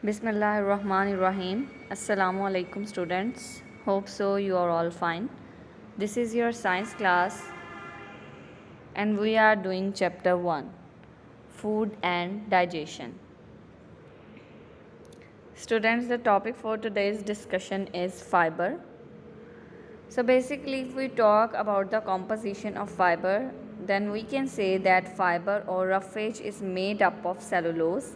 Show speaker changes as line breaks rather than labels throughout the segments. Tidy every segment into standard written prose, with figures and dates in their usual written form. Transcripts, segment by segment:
Bismillahirrahmanirrahim. Assalamu alaikum students. Hope so you are all fine. This is your science class and we are doing chapter 1, food and digestion. Students, the topic for today's discussion is fiber. So basically if we talk about the composition of fiber, then we can say that fiber or roughage is made up of cellulose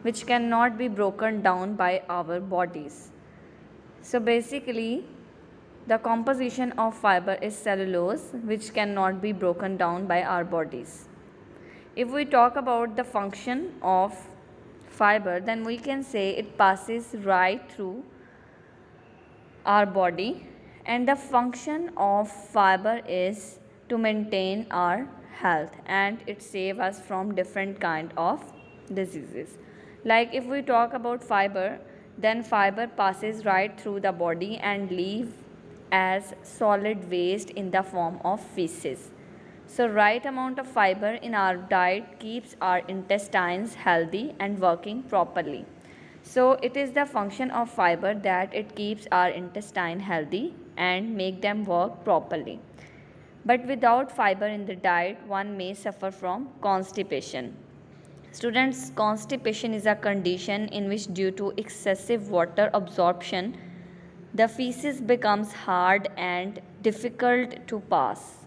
which cannot be broken down by our bodies. So basically the composition of fiber is cellulose which cannot be broken down by our bodies. If we talk about the function of fiber, then we can say it passes right through our body, and the function of fiber is to maintain our health and it saves us from different kind of diseases. Like if we talk about fiber, then fiber passes right through the body and leave as solid waste in the form of feces. So right amount of fiber in our diet keeps our intestines healthy and working properly. So it is the function of fiber that it keeps our intestine healthy and make them work properly. But without fiber in the diet, one may suffer from constipation. Students, constipation is a condition in which due to excessive water absorption, the feces becomes hard and difficult to pass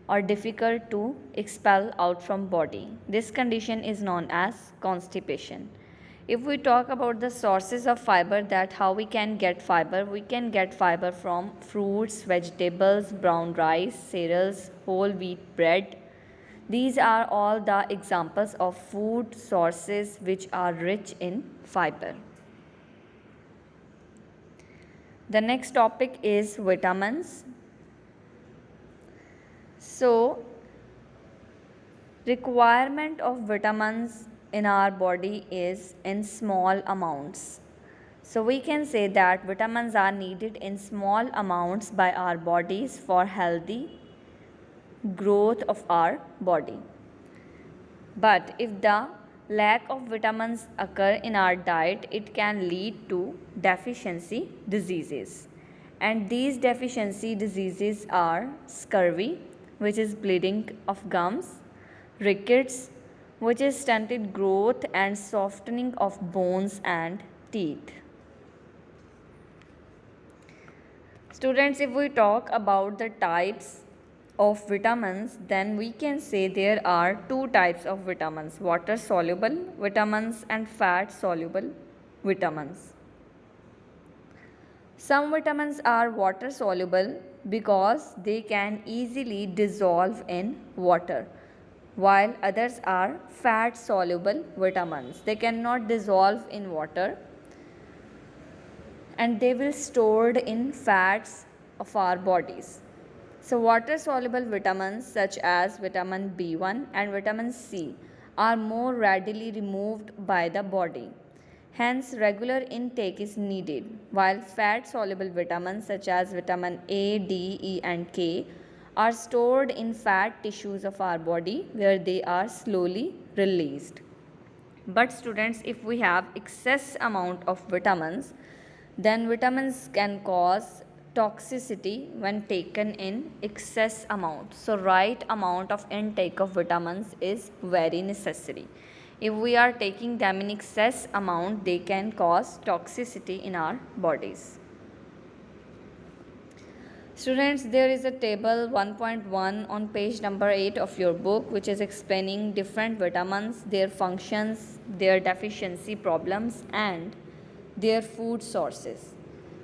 or difficult to expel out from body. This condition is known as constipation. If we talk about the sources of fiber, that how we can get fiber from fruits, vegetables, brown rice, cereals, whole wheat bread. These are all the examples of food sources which are rich in fiber. The next topic is vitamins. So, requirement of vitamins in our body is in small amounts. So we can say that vitamins are needed in small amounts by our bodies for healthy growth of our body. But if the lack of vitamins occur in our diet, it can lead to deficiency diseases. And these deficiency diseases are scurvy, which is bleeding of gums, rickets, which is stunted growth and softening of bones and teeth. Students, if we talk about the types of vitamins, then we can say there are two types of vitamins: water soluble vitamins and fat soluble vitamins. Some vitamins are water soluble because they can easily dissolve in water, while others are fat soluble vitamins. They cannot dissolve in water and they will stored in fats of our bodies. So water soluble vitamins such as vitamin B1 and vitamin C are more readily removed by the body. Hence regular intake is needed, while fat soluble vitamins such as vitamin A, D, E and K are stored in fat tissues of our body where they are slowly released. But students, if we have excess amount of vitamins, then vitamins can cause toxicity when taken in excess amount. So right amount of intake of vitamins is very necessary. If we are taking them in excess amount, they can cause toxicity in our bodies. Students, there is a table 1.1 on page number 8 of your book which is explaining different vitamins, their functions, their deficiency problems and their food sources.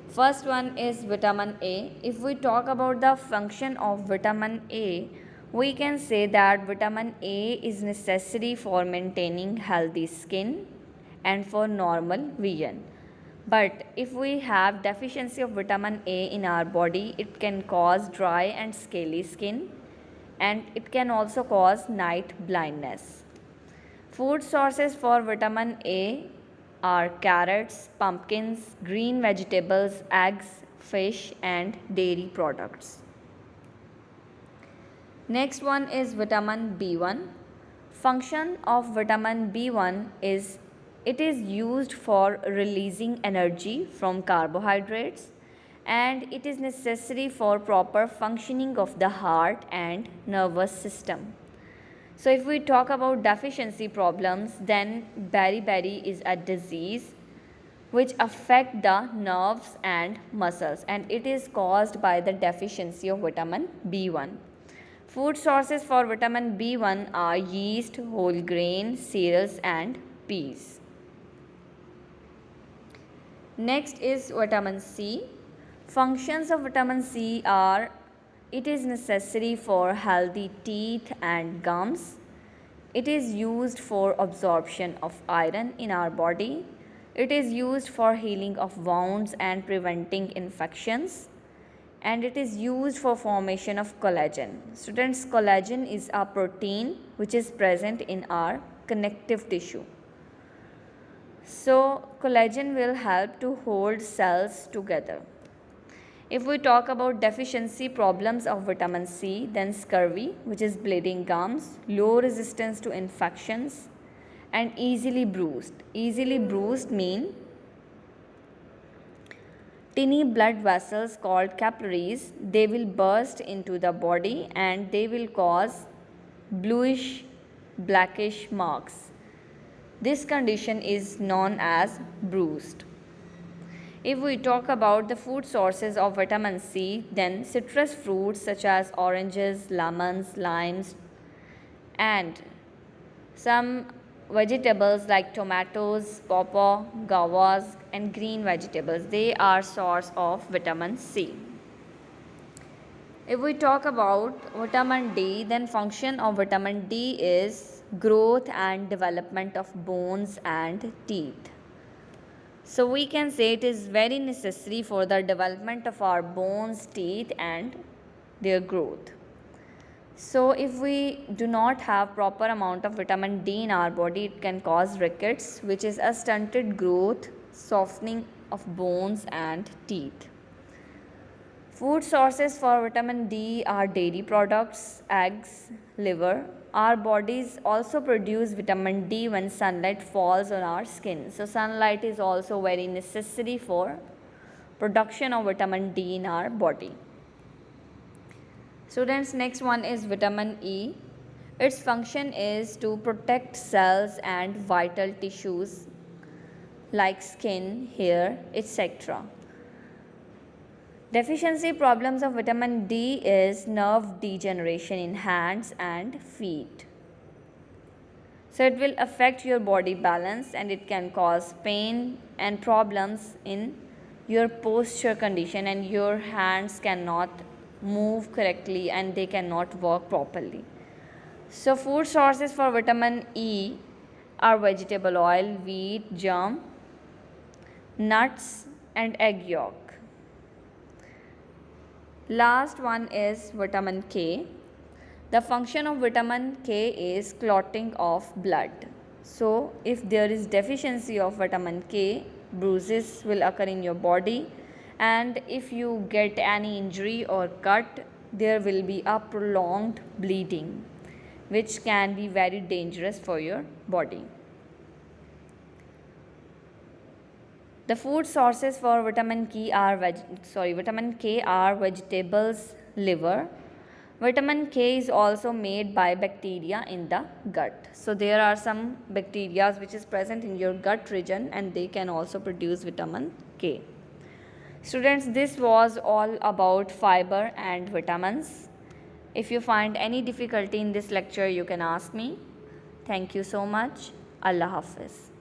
First one is vitamin A. If we talk about the function of vitamin A, we can say that vitamin A is necessary for maintaining healthy skin and for normal vision. But if we have deficiency of vitamin A in our body, it can cause dry and scaly skin and it can also cause night blindness. Food sources for vitamin A are carrots, pumpkins, green vegetables, eggs, fish and dairy products. Next one is vitamin B1. Function of vitamin B1 is It is used for releasing energy from carbohydrates, and it is necessary for proper functioning of the heart and nervous system. So if we talk about deficiency problems, then beriberi is a disease which affect the nerves and muscles, and it is caused by the deficiency of vitamin B1. Food sources for vitamin B1 are yeast, whole grain, cereals and peas. Next is vitamin C. Functions of vitamin C are: it is necessary for healthy teeth and gums. It is used for absorption of iron in our body. It is used for healing of wounds and preventing infections. And it is used for formation of collagen. Students, collagen is a protein which is present in our connective tissue. So collagen will help to hold cells together. If we talk about deficiency problems of vitamin C, then scurvy, which is bleeding gums, low resistance to infections, and easily bruised. Easily bruised mean tiny blood vessels called capillaries, they will burst into the body and they will cause bluish blackish marks. This condition is known as bruised. If we talk about the food sources of vitamin C, then citrus fruits such as oranges, lemons, limes, and some vegetables like tomatoes, pawpaw, guavas, and green vegetables, they are source of vitamin C. If we talk about vitamin D, then function of vitamin D is growth and development of bones and teeth. So we can say it is very necessary for the development of our bones, teeth and their growth. So if we do not have proper amount of vitamin D in our body, it can cause rickets, which is a stunted growth, softening of bones and teeth. Food sources for vitamin D are dairy products, eggs, liver. Our bodies also produce vitamin D when sunlight falls on our skin. So sunlight is also very necessary for production of vitamin D in our body. Students, next one is vitamin E. Its function is to protect cells and vital tissues like skin, hair, etc. Deficiency problems of vitamin D is nerve degeneration in hands and feet. So it will affect your body balance and it can cause pain and problems in your posture condition, and your hands cannot move correctly and they cannot work properly. So food sources for vitamin E are vegetable oil, wheat, germ, nuts and egg yolk. Last one is vitamin K. The function of vitamin K is clotting of blood. So if there is deficiency of vitamin K, bruises will occur in your body, and if you get any injury or cut, there will be a prolonged bleeding which can be very dangerous for your body. The food sources for vitamin K are vegetables, liver. Vitamin K is also made by bacteria in the gut. So there are some bacteria which is present in your gut region and they can also produce vitamin K. Students, this was all about fiber and vitamins. If you find any difficulty in this lecture, you can ask me. Thank you so much. Allah Hafiz.